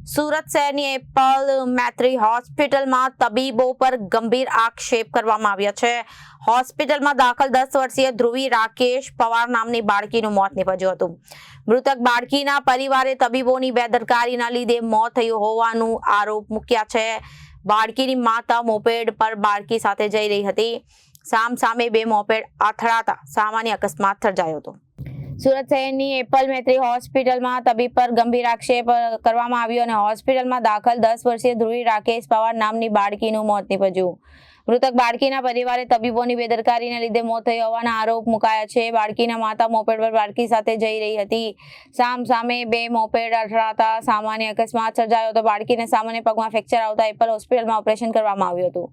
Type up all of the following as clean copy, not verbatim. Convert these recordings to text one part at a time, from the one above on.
સુરત શહેરની એપલ મેત્રી હોસ્પિટલમાં તબીબો પર ગંભીર આક્ષેપ કરવામાં આવ્યા છે. હોસ્પિટલમાં દાખલ 10 વર્ષીય ધ્રુવી રાકેશ પવાર નામની બાળકીનું મોત નીપજ્યું હતું. મૃતક બાળકીના પરિવારે તબીબોની બેદરકારીના લીધે મોત થયું હોવાનું આરોપ મૂક્યા છે. બાળકીની માતા મોપેડ પર બાળકી સાથે જઈ રહી હતી. સામે બે મોપેડ અથડાતા સામાન્ય અકસ્માત સર્જાયો હતો. સુરત શહેરની એપલ મેત્રી હોસ્પિટલમાં તબીબ પર ગંભીર આક્ષેપ કરવામાં આવ્યો અને હોસ્પિટલમાં દાખલ 10 વર્ષીય ધ્રુવી રાકેશ પવાર નામની બાળકીનું મોત નીપજ્યું. મૃતક બાળકીના પરિવારે તબીબોની બેદરકારીના લીધે મોત થયું હોવાના આરોપ મુકાયા છે. બાળકીના માતા મોપેડ પર બાળકી સાથે જઈ રહી હતી. સામે બે મોપેડ અથડાતા સામાન્ય અકસ્માત સર્જાયો હતો. બાળકીને સામાન્ય પગમાં ફ્રેક્ચર આવતા એપલ હોસ્પિટલમાં ઓપરેશન કરવામાં આવ્યું હતું.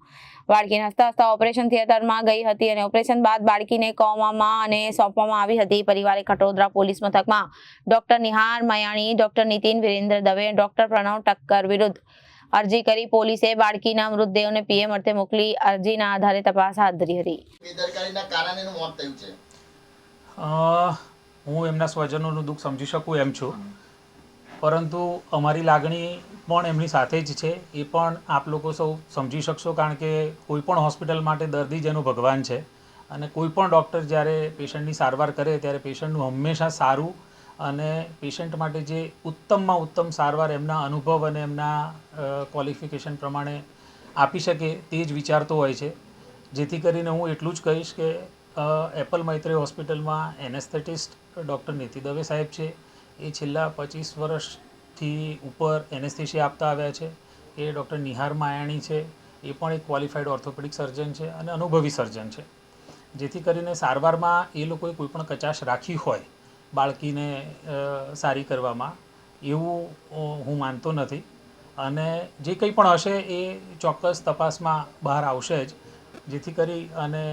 બાળકી હસતા ઓપરેશન થિયેટરમાં ગઈ હતી અને ઓપરેશન બાદ બાળકીને કોમામાં અને સોંપવામાં આવી હતી. પરિવારે ખટોદરા પોલીસ મથકમાં doctor Nihar Mayani, doctor Nitin Virendra Dave, doctor Pranav Thakkar વિરુદ્ધ અરજી કરી. પોલીસે બાળકીના મૃતદેહને પીએમ અર્થે મોકલી અરજીના આધારે તપાસ હાથ ધરી હતી. બેદરકારીના કારણે મોત થયું છે. હું એમના સ્વજનોનું દુઃખ સમજી શકું એમ છું, પરંતુ અમારી લાગણી પણ એમની સાથે જ છે. એ પણ આપ લોકો સૌ સમજી શકશો, કારણ કે કોઈ પણ હોસ્પિટલ માટે દર્દી જ એનું ભગવાન છે અને કોઈ પણ ડૉક્ટર જ્યારે પેશન્ટની સારવાર કરે ત્યારે પેશન્ટનું હંમેશા સારું અને પેશન્ટ માટે જે ઉત્તમમાં ઉત્તમ સારવાર એમના અનુભવ અને એમના ક્વોલિફિકેશન પ્રમાણે આપી શકે તે જ વિચારતો હોય છે. જેથી કરીને હું એટલું જ કહીશ કે એપલ મૈત્રી હોસ્પિટલમાં એનેસ્થેટિસ્ટ ડૉક્ટર નીતિ દવે સાહેબ છે. એ છેલ્લા 25 વર્ષથી ઉપર એનેસ્થેશિયા આપતા આવ્યા છે. એ ડૉક્ટર નિહાર માયાણી છે. એ પણ એક ક્વોલિફાઈડ ઓર્થોપેડિક સર્જન છે અને અનુભવી સર્જન છે. જેથી કરીને સારવારમાં એ લોકોએ કોઈ પણ કચાશ રાખી હોય બાળકીને સારી કરવામાં, એવું હું માનતો નથી. અને જે કંઈ પણ હશે એ ચોક્કસ તપાસમાં બહાર આવશે જ. જેથી કરી અને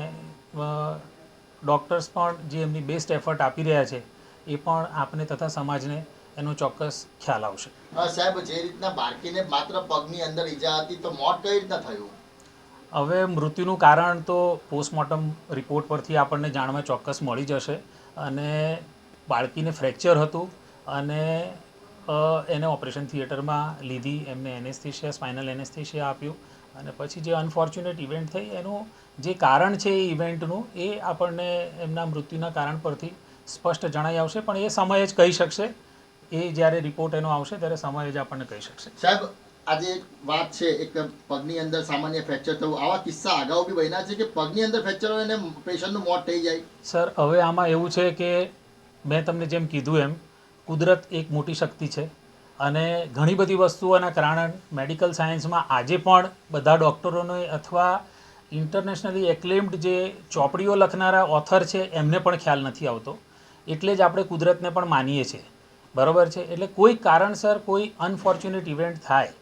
ડૉક્ટર્સ પણ જે એમની બેસ્ટ એફર્ટ આપી રહ્યા છે એ પણ આપને તથા સમાજને એનો ચોક્કસ ખ્યાલ આવશે. સાહેબ, જે રીતના બાળકીને માત્ર પગની અંદર ઈજા હતી, તો મોત કઈ રીતના થયું? હવે મૃત્યુનું કારણ તો પોસ્ટમોર્ટમ રિપોર્ટ પરથી આપણને જાણવા ચોક્કસ મળી જશે. અને બાળકીને ફ્રેક્ચર હતું અને એને ઓપરેશન થિયેટરમાં લીધી. એમને એનેસ્થેશિયા, સ્પાઇનલ એનેસ્થેશિયા આપ્યું અને પછી જે અનફોર્ચ્યુનેટ ઇવેન્ટ થઈ એનું જે કારણ છે એ ઇવેન્ટનું એ આપણને એમના મૃત્યુના કારણ પરથી સ્પષ્ટ જણાઈ આવશે. પણ એ સમય જ કહી શકશે. એ જ્યારે રિપોર્ટ એનો આવશે ત્યારે સમય જ આપણને કહી શકશે. સાહેબ, આજે વાત છે એક પગની અંદર સામાન્ય ફ્રેક્ચર થયું. આવા કિસ્સા અગાઉ બી બન્યા છે કે પગની અંદર ફ્રેક્ચર હોય અને પેશન્ટનું મોત થઈ જાય? સર, હવે આમાં એવું છે કે મેં તમને જેમ કીધું એમ કુદરત એક મોટી શક્તિ છે અને ઘણી બધી વસ્તુઓના કારણે મેડિકલ સાયન્સમાં આજે પણ બધા ડૉક્ટરોને અથવા ઇન્ટરનેશનલી એક્લેમ્ડ જે ચોપડીઓ લખનારા ઓથર છે એમને પણ ખ્યાલ નથી આવતો. એટલે જ આપણે કુદરતને પણ માનીએ છીએ. બરાબર છે? એટલે કોઈ કારણસર કોઈ અનફોર્ચ્યુનેટ ઇવેન્ટ થાય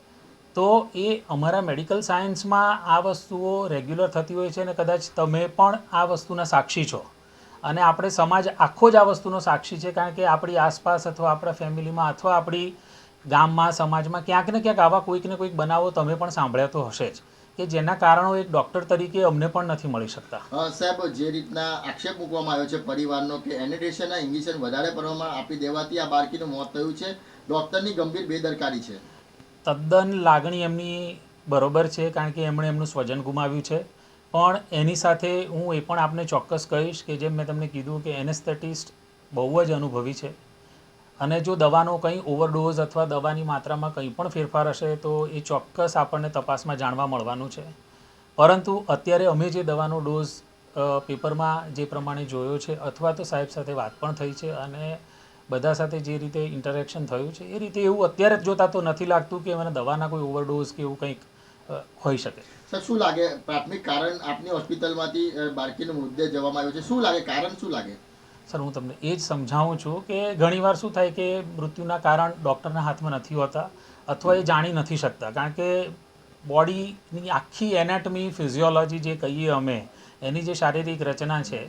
તો એ અમારા મેડિકલ સાયન્સમાં આ વસ્તુઓ રેગ્યુલર થતી હોય છે અને કદાચ તમે પણ આ વસ્તુના સાક્ષી છો. અને આપણે સમાજ આખો જ આ વસ્તુનો સાક્ષી છે, કારણ કે આપણી આસપાસ અથવા આપણા ફેમિલીમાં અથવા આપણી ગામમાં, સમાજમાં ક્યાંક ને ક્યાંક આવા કોઈક ને કોઈક બનાવો તમે પણ સાંભળ્યા તો હશે જ, કે જેના કારણો એક ડૉક્ટર તરીકે અમને પણ નથી મળી શકતા. સાહેબ, જે રીતના આક્ષેપ મૂકવામાં આવ્યો છે પરિવારનો કે એનેસ્થેશિયાના ઇન્જેક્શન વધારે પ્રમાણમાં આપી દેવાથી આ બાળકીનું મોત થયું છે, ડૉક્ટરની ગંભીર બેદરકારી છે. તદ્દન લાગણી એમની બરોબર છે, કારણ કે એમણે એમનું સ્વજન ગુમાવ્યું છે. પણ એની સાથે હું એ પણ આપને ચોક્કસ કહીશ કે જેમ મેં તમને કીધું કે એનેસ્થેટિસ્ટ બહુ જ અનુભવી છે અને જો દવાનો કંઈ ઓવરડોઝ અથવા દવાની માત્રામાં કંઈ પણ ફેરફાર હશે તો એ ચોક્કસ આપણને તપાસમાં જાણવા મળવાનું છે. પરંતુ અત્યારે અમે જે દવાનો ડોઝ પેપરમાં જે પ્રમાણે જોયો છે અથવા તો સાહેબ સાથે વાત પણ થઈ છે અને બધા સાથે જે રીતે ઇન્ટરેક્શન થયું છે એ રીતે એવું અત્યારે જ જોતા તો નથી લાગતું કે મને દવાના કોઈ ઓવરડોઝ કે એવું કંઈક હોઈ શકે. સર, શું લાગે પ્રાથમિક કારણ આપની હોસ્પિટલમાંથી બાળકીનો મૃતદેહ જવામાં આવ્યો છે, શું લાગે કારણ શું લાગે? સર, હું તમને એ જ સમજાવું છું કે ઘણીવાર શું થાય કે મૃત્યુના કારણ ડૉક્ટરના હાથમાં નથી હોતા અથવા એ જાણી નથી શકતા, કારણ કે બોડીની આખી એનાટમી, ફિઝિયોલોજી જે કહીએ અમે, એની જે શારીરિક રચના છે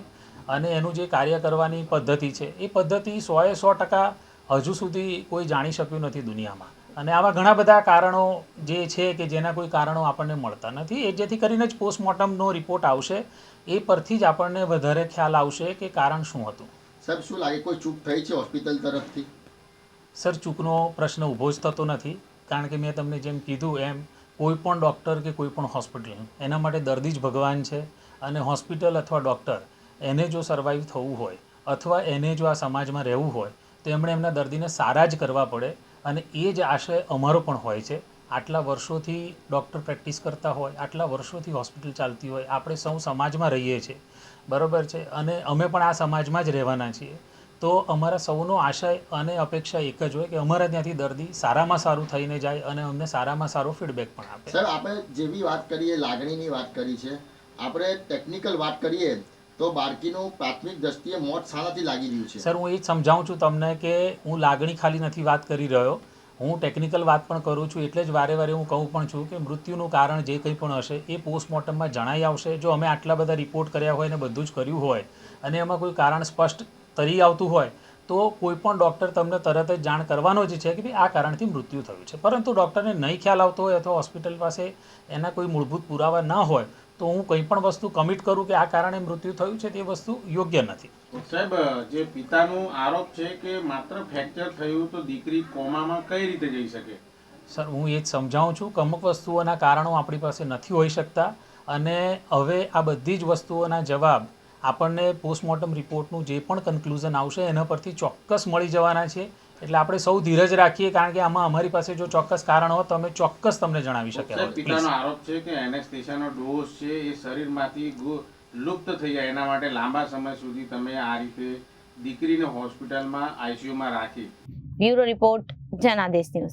અને એનું જે કાર્ય કરવાની પદ્ધતિ છે એ પદ્ધતિ 100% હજુ સુધી કોઈ જાણી શક્યું નથી દુનિયામાં. અને આવા ઘણા બધા કારણો જે છે કે જેના કોઈ કારણો આપણને મળતા નથી. એ જેથી કરીને જ પોસ્ટમોર્ટમનો રિપોર્ટ આવશે, એ પરથી જ આપણને વધારે ખ્યાલ આવશે કે કારણ શું હતું. સાહેબ, શું લાગે કોઈ ચૂક થઈ છે હોસ્પિટલ તરફથી? સર, ચૂકનો પ્રશ્ન ઊભો જ થતો નથી. કારણ કે મેં તમને જેમ કીધું એમ કોઈ પણ ડૉક્ટર કે કોઈ પણ હોસ્પિટલ એના માટે દર્દી જ ભગવાન છે. અને હોસ્પિટલ અથવા ડૉક્ટર એને જો સર્વાઈવ થવું હોય અથવા એને જો આ સમાજમાં રહેવું હોય તો એમણે એમના દર્દીને સારા જ કરવા પડે. અને એ જ આશય અમારો પણ હોય છે. આટલા વર્ષોથી ડૉક્ટર પ્રેક્ટિસ કરતા હોય, આટલા વર્ષોથી હોસ્પિટલ ચાલતી હોય, આપણે સૌ સમાજમાં રહીએ છીએ, બરાબર છે, અને અમે પણ આ સમાજમાં જ રહેવાના છીએ. તો અમારા સૌનો આશય અને અપેક્ષા એક જ હોય કે અમારા ત્યાંથી દર્દી સારામાં સારું થઈને જાય અને અમને સારામાં સારો ફીડબેક પણ આપે. સર, આપણે જેવી વાત કરીએ, લાગણીની વાત કરી છે, આપણે ટેકનિકલ વાત કરીએ તો બાળકીનું પ્રાથમિક દ્રષ્ટિએ મોત શાનાથી લાગી રહ્યું છે? સર, હું એ જ સમજાવું છું તમને કે હું લાગણી ખાલી નથી વાત કરી રહ્યો, હું ટેકનિકલ વાત પણ કરું છું. એટલે જ વારે વારે હું કહું પણ છું કે મૃત્યુનું કારણ જે કંઈ પણ હશે એ પોસ્ટમોર્ટમમાં જણાઈ આવશે. જો અમે આટલા બધા રિપોર્ટ કર્યા હોય ને બધું જ કર્યું હોય અને એમાં કોઈ કારણ સ્પષ્ટ તરી આવતું હોય તો કોઈ પણ ડૉક્ટર તમને તરત જ જાણ કરવાનો જ છે કે ભાઈ આ કારણથી મૃત્યુ થયું છે. પરંતુ ડૉક્ટરને નહીં ખ્યાલ આવતો હોય અથવા હોસ્પિટલ પાસે એના કોઈ મૂળભૂત પુરાવા ન હોય તો હું કંઈ પણ વસ્તુ કમિટ કરું કે આ કારણે મૃત્યુ થયું છે તે વસ્તુ યોગ્ય નથી. સાહેબ, જે પિતાનો આરોપ છે કે માત્ર ફ્રેક્ચર થયું તો દીકરી કોમામાં કઈ રીતે જઈ શકે? સર, હું એ જ સમજાવું છું કે અમુક વસ્તુઓના કારણો આપણી પાસે નથી હોઈ શકતા અને હવે આ બધી જ વસ્તુઓના જવાબ આપણને પોસ્ટમોર્ટમ રિપોર્ટનું જે પણ કન્ક્લુઝન આવશે એના પરથી ચોક્કસ મળી જવાના છે. એટલે આપણે સૌ ધીરજ રાખીએ, કારણ કે આમાં અમારી પાસે જો ચોક્કસ કારણ હોત તો અમે ચોક્કસ તમને જણાવી શક્યા હોત. પિતાનો આરોપ છે કે એનેસ્થેસિયાનો ડોઝ છે એ શરીરમાંથી લુપ્ત થઈ જાય એના માટે લાંબા સમય સુધી તમે આ રીતે દીકરીને હોસ્પિટલમાં આઈસીયુમાં રાખી. Bureau report, Janadesh news.